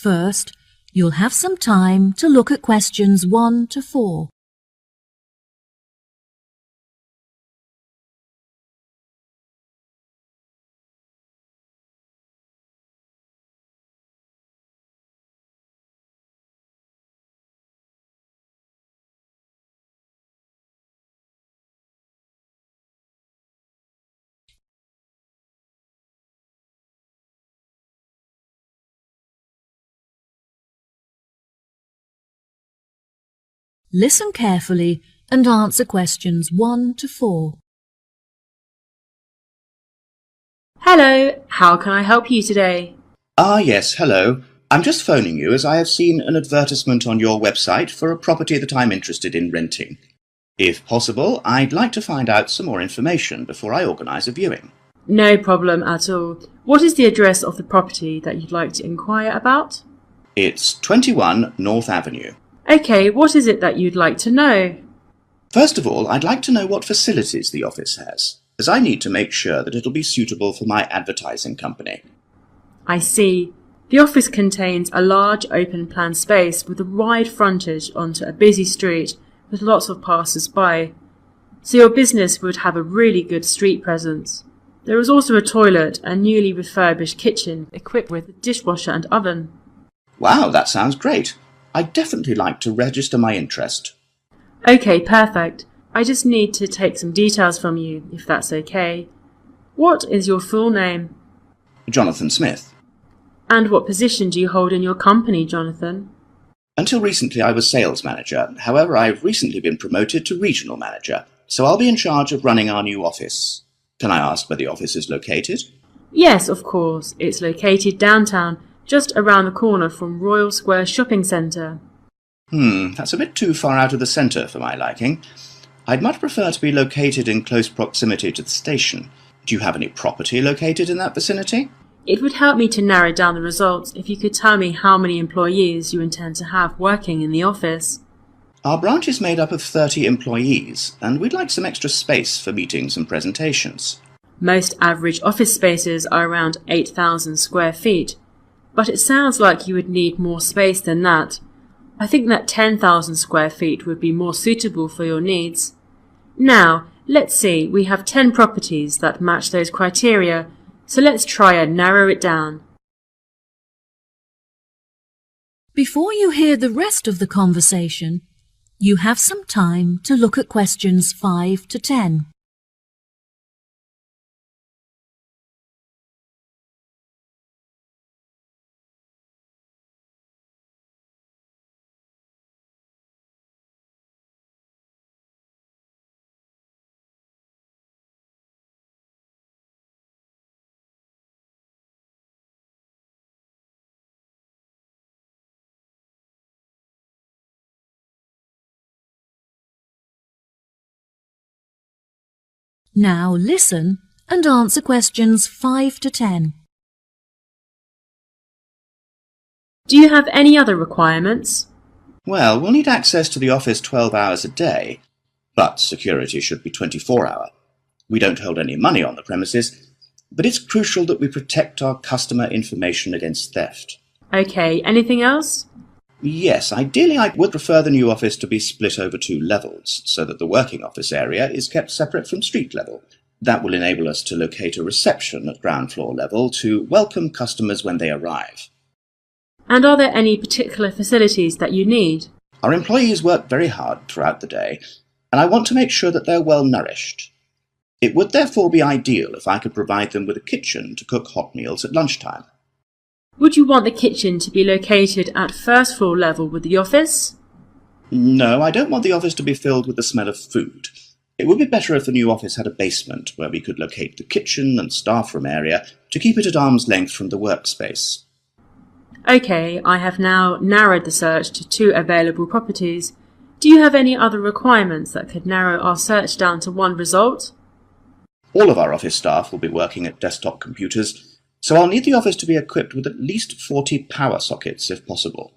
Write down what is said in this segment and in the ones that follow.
First, you'll have some time to look at questions 1 to 4. Listen carefully and answer questions 1 to 4. Hello, how can I help you today? Yes, hello. I'm just phoning you as I have seen an advertisement on your website for a property that I'm interested in renting. If possible, I'd like to find out some more information before I organise a viewing. No problem at all. What is the address of the property that you'd like to inquire about? It's 21 North Avenue. Okay, what is it that you'd like to know? First of all, I'd like to know what facilities the office has, as I need to make sure that it'll be suitable for my advertising company. I see. The office contains a large open-plan space with a wide frontage onto a busy street with lots of passers-by. So your business would have a really good street presence. There is also a toilet and newly refurbished kitchen equipped with a dishwasher and oven. Wow, that sounds great. I'd definitely like to register my interest. Okay, perfect. I just need to take some details from you, if that's okay. What is your full name? Jonathan Smith. And what position do you hold in your company, Jonathan? Until recently I was sales manager. However, I've recently been promoted to regional manager, so I'll be in charge of running our new office. Can I ask where the office is located? Yes, of course. It's located downtown, just around the corner from Royal Square Shopping Centre. That's a bit too far out of the centre for my liking. I'd much prefer to be located in close proximity to the station. Do you have any property located in that vicinity? It would help me to narrow down the results if you could tell me how many employees you intend to have working in the office. Our branch is made up of 30 employees, and we'd like some extra space for meetings and presentations. Most average office spaces are around 8,000 square feet, but it sounds like you would need more space than that. I think that 10,000 square feet would be more suitable for your needs. Now, let's see, we have 10 properties that match those criteria, so let's try and narrow it down. Before you hear the rest of the conversation, you have some time to look at questions 5 to 10. Now listen and answer questions 5 to 10. Do you have any other requirements? Well, we'll need access to the office 12 hours a day, but security should be 24-hour. We don't hold any money on the premises, but it's crucial that we protect our customer information against theft. Okay, anything else? Yes, ideally I would prefer the new office to be split over 2 levels, so that the working office area is kept separate from street level. That will enable us to locate a reception at ground floor level to welcome customers when they arrive. And are there any particular facilities that you need? Our employees work very hard throughout the day, and I want to make sure that they're well nourished. It would therefore be ideal if I could provide them with a kitchen to cook hot meals at lunchtime. Would you want the kitchen to be located at first floor level with the office? No, I don't want the office to be filled with the smell of food. It would be better if the new office had a basement where we could locate the kitchen and staff room area to keep it at arm's length from the workspace. Okay, I have now narrowed the search to 2 available properties. Do you have any other requirements that could narrow our search down to 1 result? All of our office staff will be working at desktop computers, so I'll need the office to be equipped with at least 40 power sockets if possible.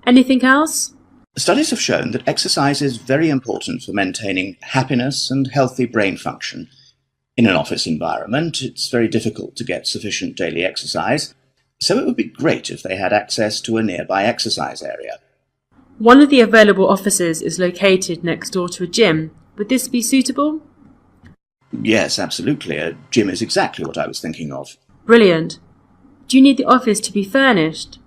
Anything else? Studies have shown that exercise is very important for maintaining happiness and healthy brain function. In an office environment, it's very difficult to get sufficient daily exercise, so it would be great if they had access to a nearby exercise area. One of the available offices is located next door to a gym. Would this be suitable? Yes, absolutely. A gym is exactly what I was thinking of. Brilliant. Do you need the office to be furnished?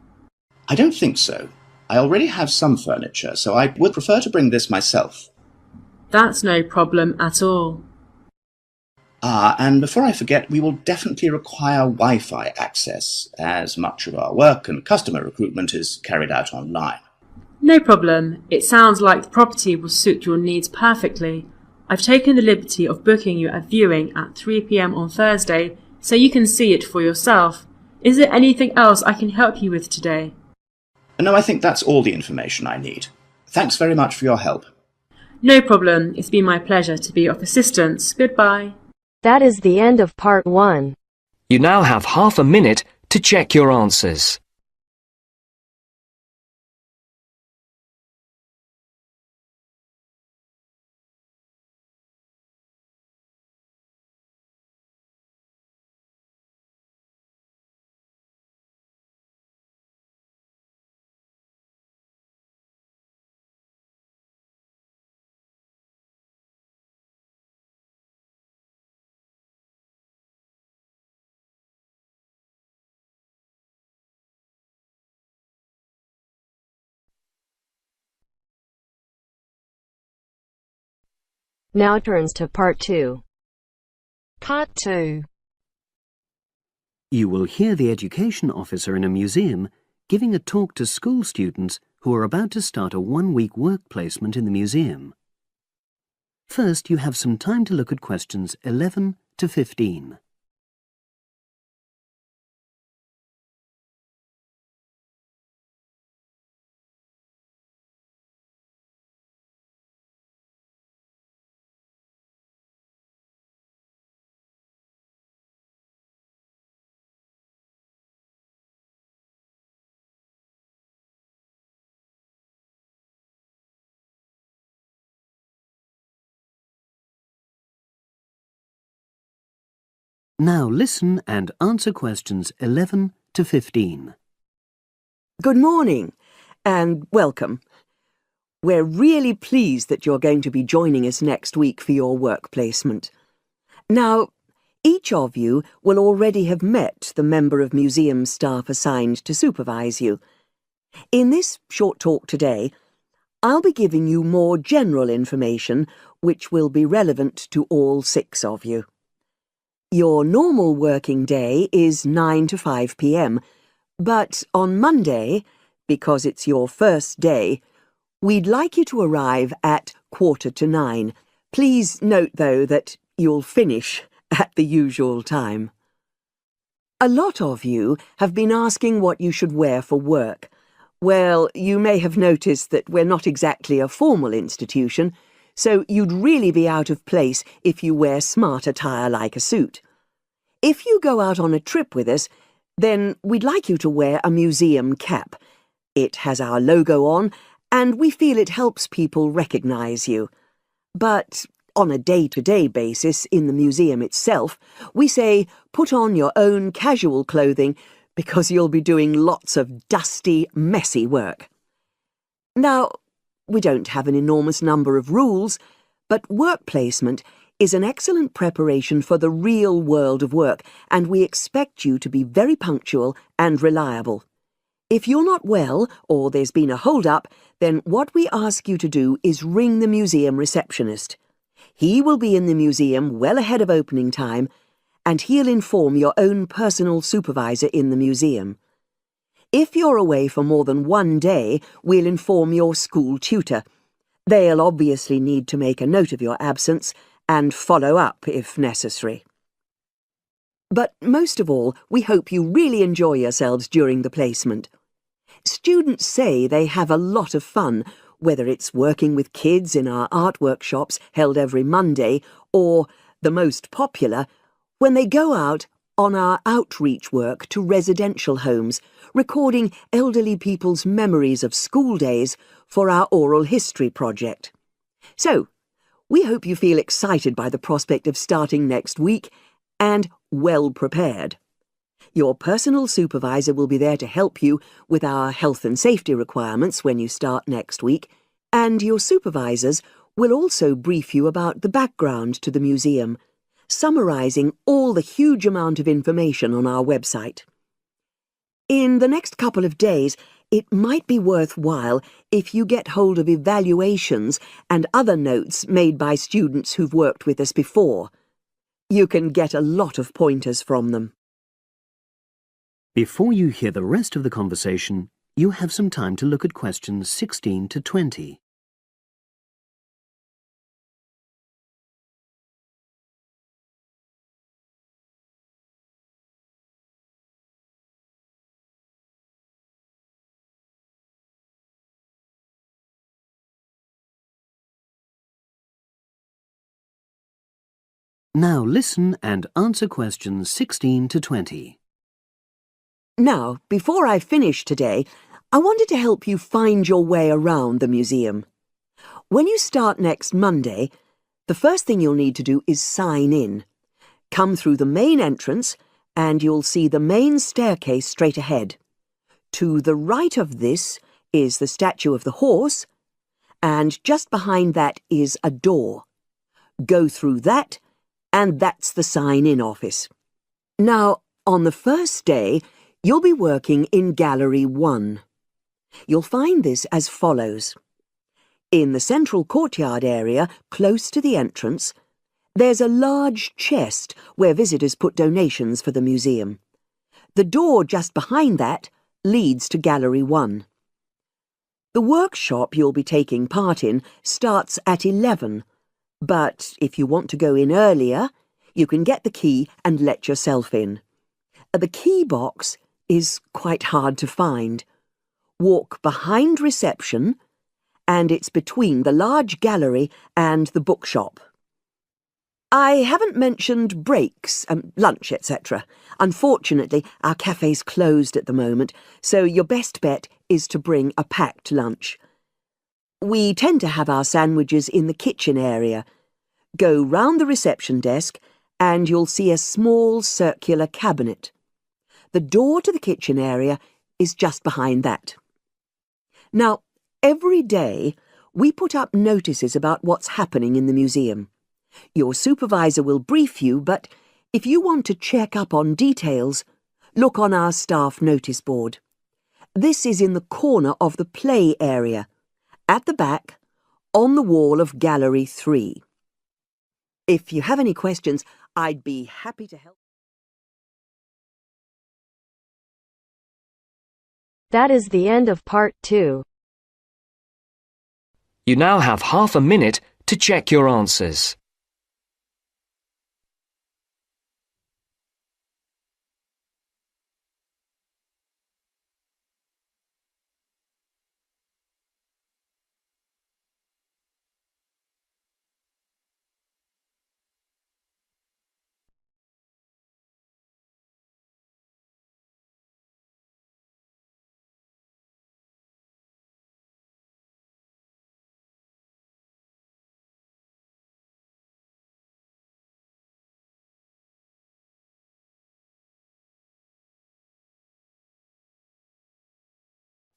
I don't think so. I already have some furniture, so I would prefer to bring this myself. That's no problem at all. And before I forget, we will definitely require Wi-Fi access, as much of our work and customer recruitment is carried out online. No problem. It sounds like the property will suit your needs perfectly. I've taken the liberty of booking you a viewing at 3 p.m. on Thursday, so you can see it for yourself. Is there anything else I can help you with today? No, I think that's all the information I need. Thanks very much for your help. No problem. It's been my pleasure to be of assistance. Goodbye. That is the end of part 1. You now have half a minute to check your answers. Now turns to part 2. Part 2. You will hear the education officer in a museum giving a talk to school students who are about to start a 1-week work placement in the museum. First, you have some time to look at questions 11 to 15. Now listen and answer questions 11 to 15. Good morning and welcome. We're really pleased that you're going to be joining us next week for your work placement. Now, each of you will already have met the member of museum staff assigned to supervise you. In this short talk today, I'll be giving you more general information which will be relevant to all 6 of you. Your normal working day is 9 to 5 p.m, but on Monday, because it's your first day, we'd like you to arrive at 8:45. Please note, though, that you'll finish at the usual time. A lot of you have been asking what you should wear for work. Well, you may have noticed that we're not exactly a formal institution, so you'd really be out of place if you wear smart attire like a suit. If you go out on a trip with us, then we'd like you to wear a museum cap. It has our logo on, and we feel it helps people recognise you. But on a day-to-day basis in the museum itself, we say put on your own casual clothing because you'll be doing lots of dusty, messy work. Now, we don't have an enormous number of rules, but work placement is an excellent preparation for the real world of work, and we expect you to be very punctual and reliable. If you're not well, or there's been a hold-up, then what we ask you to do is ring the museum receptionist. He will be in the museum well ahead of opening time, and he'll inform your own personal supervisor in the museum. If you're away for more than 1 day, we'll inform your school tutor. They'll obviously need to make a note of your absence and follow up if necessary. But most of all, we hope you really enjoy yourselves during the placement. Students say they have a lot of fun, whether it's working with kids in our art workshops held every Monday, or, the most popular, when they go out on our outreach work to residential homes, recording elderly people's memories of school days for our oral history project. So, we hope you feel excited by the prospect of starting next week and well prepared. Your personal supervisor will be there to help you with our health and safety requirements when you start next week, and your supervisors will also brief you about the background to the museum, summarising all the huge amount of information on our website. In the next couple of days, it might be worthwhile if you get hold of evaluations and other notes made by students who've worked with us before. You can get a lot of pointers from them. Before you hear the rest of the conversation, you have some time to look at questions 16 to 20. Now listen and answer questions 16 to 20. Now, before I finish today, I wanted to help you find your way around the museum. When you start next Monday, the first thing you'll need to do is sign in. Come through the main entrance and you'll see the main staircase straight ahead. To the right of this is the statue of the horse, and just behind that is a door. Go through that, and that's the sign-in office. Now, on the first day, you'll be working in Gallery 1. You'll find this as follows. In the central courtyard area, close to the entrance, there's a large chest where visitors put donations for the museum. The door just behind that leads to Gallery 1. The workshop you'll be taking part in starts at 11, but if you want to go in earlier, you can get the key and let yourself in. The key box is quite hard to find. Walk behind reception, and it's between the large gallery and the bookshop. I haven't mentioned breaks, lunch, etc. Unfortunately, our cafe's closed at the moment, so your best bet is to bring a packed lunch. We tend to have our sandwiches in the kitchen area. Go round the reception desk and you'll see a small circular cabinet. The door to the kitchen area is just behind that. Now, every day we put up notices about what's happening in the museum. Your supervisor will brief you, but if you want to check up on details, look on our staff notice board. This is in the corner of the play area, at the back, on the wall of Gallery 3. If you have any questions, I'd be happy to help. That is the end of part 2. You now have half a minute to check your answers.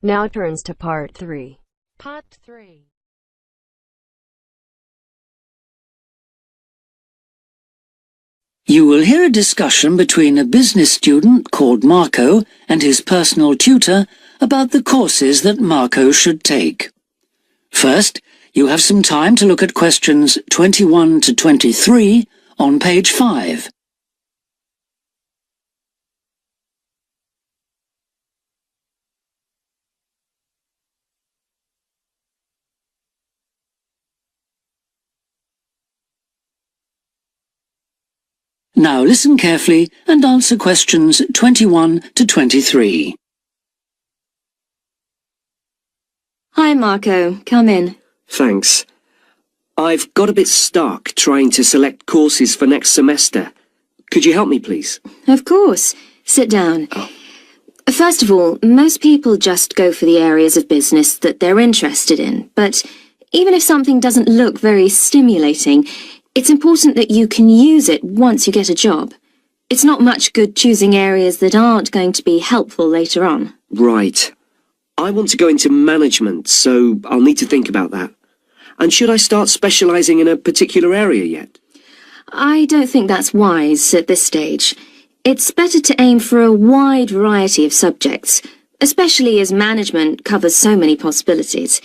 Now turns to part 3. Part 3. You will hear a discussion between a business student called Marco and his personal tutor about the courses that Marco should take. First, you have some time to look at questions 21 to 23 on page 5. Now listen carefully and answer questions 21 to 23. Hi, Marco. Come in. Thanks. I've got a bit stuck trying to select courses for next semester. Could you help me, please? Of course. Sit down. First of all, most people just go for the areas of business that they're interested in, but even if something doesn't look very stimulating, it's important that you can use it once you get a job. It's not much good choosing areas that aren't going to be helpful later on. Right. I want to go into management, so I'll need to think about that. And should I start specialising in a particular area yet? I don't think that's wise at this stage. It's better to aim for a wide variety of subjects, especially as management covers so many possibilities.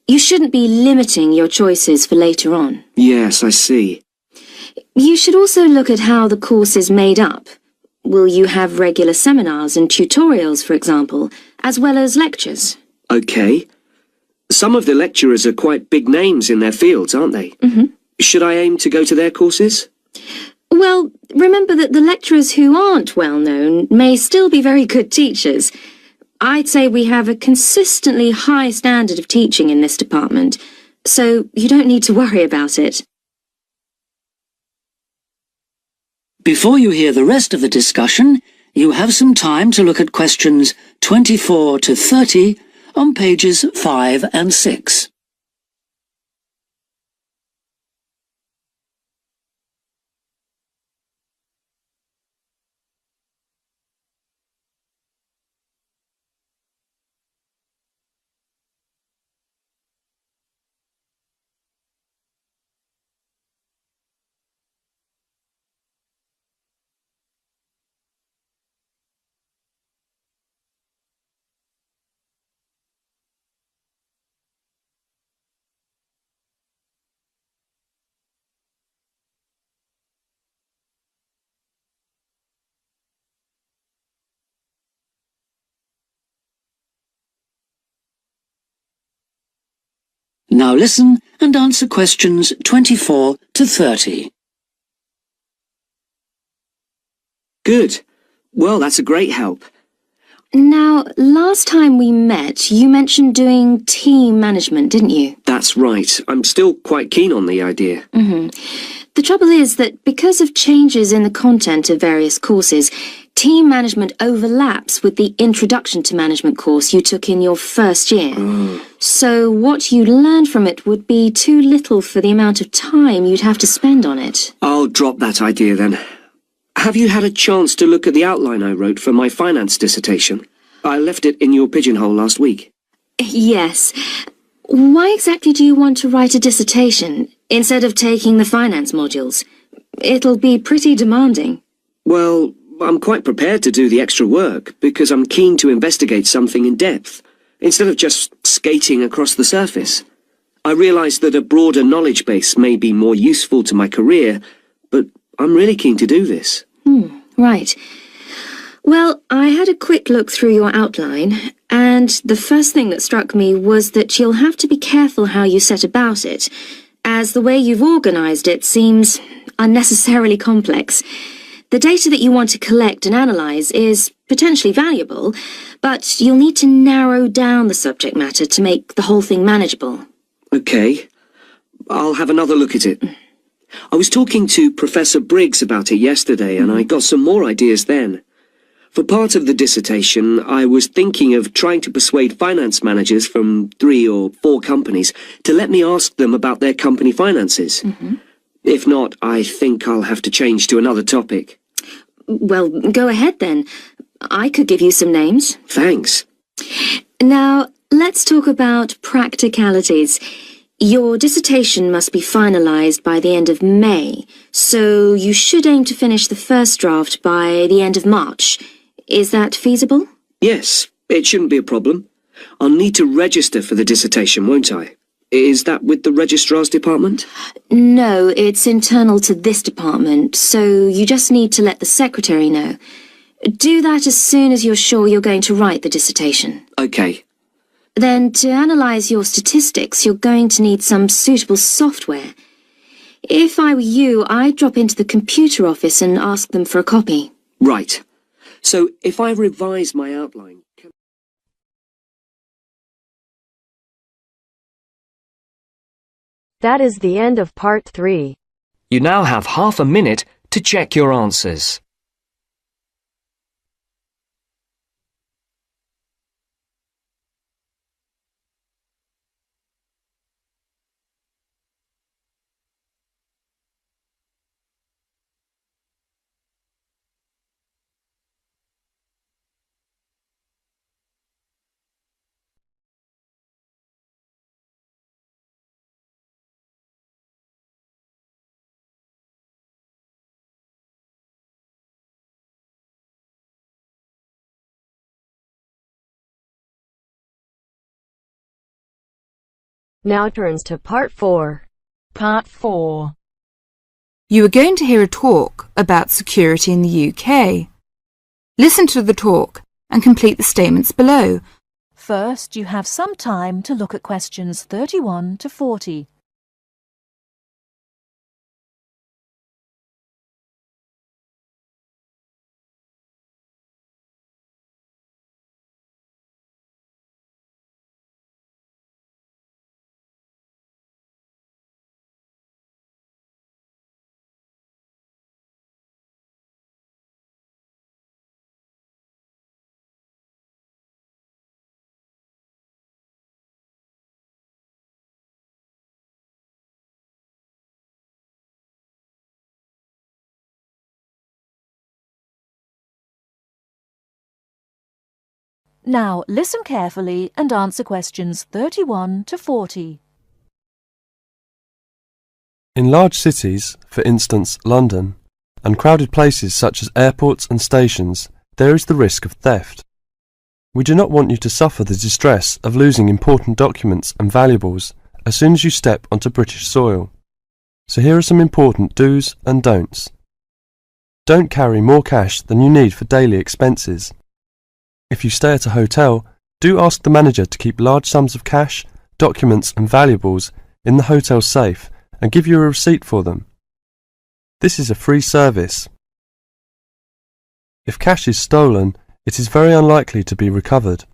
You shouldn't be limiting your choices for later on. Yes, I see. You should also look at how the course is made up. Will you have regular seminars and tutorials, for example, as well as lectures? Okay. Some of the lecturers are quite big names in their fields, aren't they? Should I aim to go to their courses? Well, remember that the lecturers who aren't well known may still be very good teachers. I'd say we have a consistently high standard of teaching in this department, so you don't need to worry about it. Before you hear the rest of the discussion, you have some time to look at questions 24 to 30 on pages 5 and 6. Now listen and answer questions 24 to 30. Good. Well, that's a great help. Now, last time we met, you mentioned doing team management, didn't you? That's right. I'm still quite keen on the idea. The trouble is that because of changes in the content of various courses, team management overlaps with the Introduction to Management course you took in your first year. So what you learned from it would be too little for the amount of time you'd have to spend on it. I'll drop that idea then. Have you had a chance to look at the outline I wrote for my finance dissertation? I left it in your pigeonhole last week. Yes. Why exactly do you want to write a dissertation instead of taking the finance modules? It'll be pretty demanding. Well, I'm quite prepared to do the extra work because I'm keen to investigate something in depth, instead of just skating across the surface. I realise that a broader knowledge base may be more useful to my career, but I'm really keen to do this. Right. Well, I had a quick look through your outline, and the first thing that struck me was that you'll have to be careful how you set about it, as the way you've organised it seems unnecessarily complex. The data that you want to collect and analyse is potentially valuable, but you'll need to narrow down the subject matter to make the whole thing manageable. Okay. I'll have another look at it. I was talking to Professor Briggs about it yesterday, and I got some more ideas then. For part of the dissertation, I was thinking of trying to persuade finance managers from 3 or 4 companies to let me ask them about their company finances. If not, I think I'll have to change to another topic. Well, go ahead then. I could give you some names. Thanks. Now, let's talk about practicalities. Your dissertation must be finalised by the end of May, so you should aim to finish the first draft by the end of March. Is that feasible? Yes, it shouldn't be a problem. I'll need to register for the dissertation, won't I? Is that with the registrar's department? No, it's internal to this department, so you just need to let the secretary know. Do that as soon as you're sure you're going to write the dissertation. Okay. Then, to analyse your statistics, you're going to need some suitable software. If I were you, I'd drop into the computer office and ask them for a copy. Right. So, if I revise my outline... That is the end of part 3. You now have half a minute to check your answers. Now turns to Part 4. Part 4. You are going to hear a talk about security in the UK. Listen to the talk and complete the statements below. First, you have some time to look at questions 31 to 40. Now, listen carefully and answer questions 31 to 40. In large cities, for instance London, and crowded places such as airports and stations, there is the risk of theft. We do not want you to suffer the distress of losing important documents and valuables as soon as you step onto British soil. So here are some important do's and don'ts. Don't carry more cash than you need for daily expenses. If you stay at a hotel, do ask the manager to keep large sums of cash, documents and valuables in the hotel safe and give you a receipt for them. This is a free service. If cash is stolen, it is very unlikely to be recovered.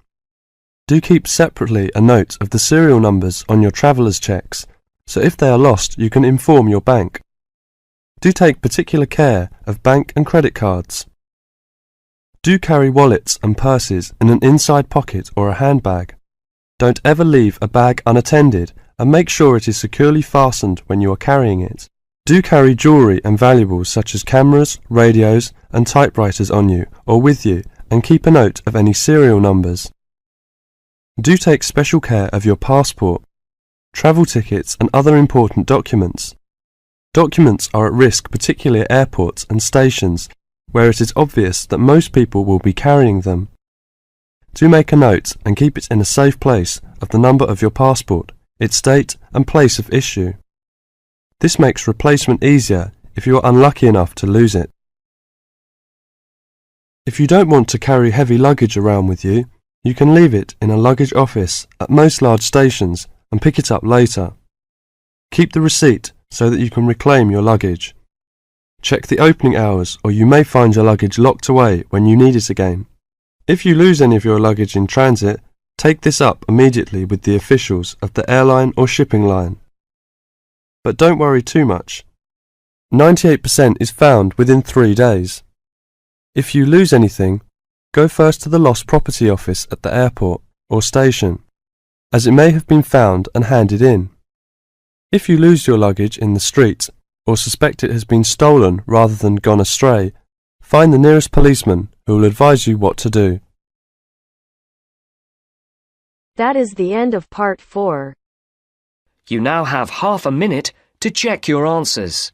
Do keep separately a note of the serial numbers on your traveller's checks, so if they are lost you can inform your bank. Do take particular care of bank and credit cards. Do carry wallets and purses in an inside pocket or a handbag. Don't ever leave a bag unattended and make sure it is securely fastened when you are carrying it. Do carry jewellery and valuables such as cameras, radios and typewriters on you or with you and keep a note of any serial numbers. Do take special care of your passport, travel tickets and other important documents. Documents are at risk particularly at airports and stations where it is obvious that most people will be carrying them. Do make a note and keep it in a safe place of the number of your passport, its date and place of issue. This makes replacement easier if you are unlucky enough to lose it. If you don't want to carry heavy luggage around with you, you can leave it in a luggage office at most large stations and pick it up later. Keep the receipt so that you can reclaim your luggage. Check the opening hours or you may find your luggage locked away when you need it again. If you lose any of your luggage in transit, take this up immediately with the officials of the airline or shipping line. But don't worry too much. 98% is found within 3 days. If you lose anything, go first to the lost property office at the airport or station, as it may have been found and handed in. If you lose your luggage in the street or suspect it has been stolen rather than gone astray, find the nearest policeman who will advise you what to do. That is the end of Part 4. You now have half a minute to check your answers.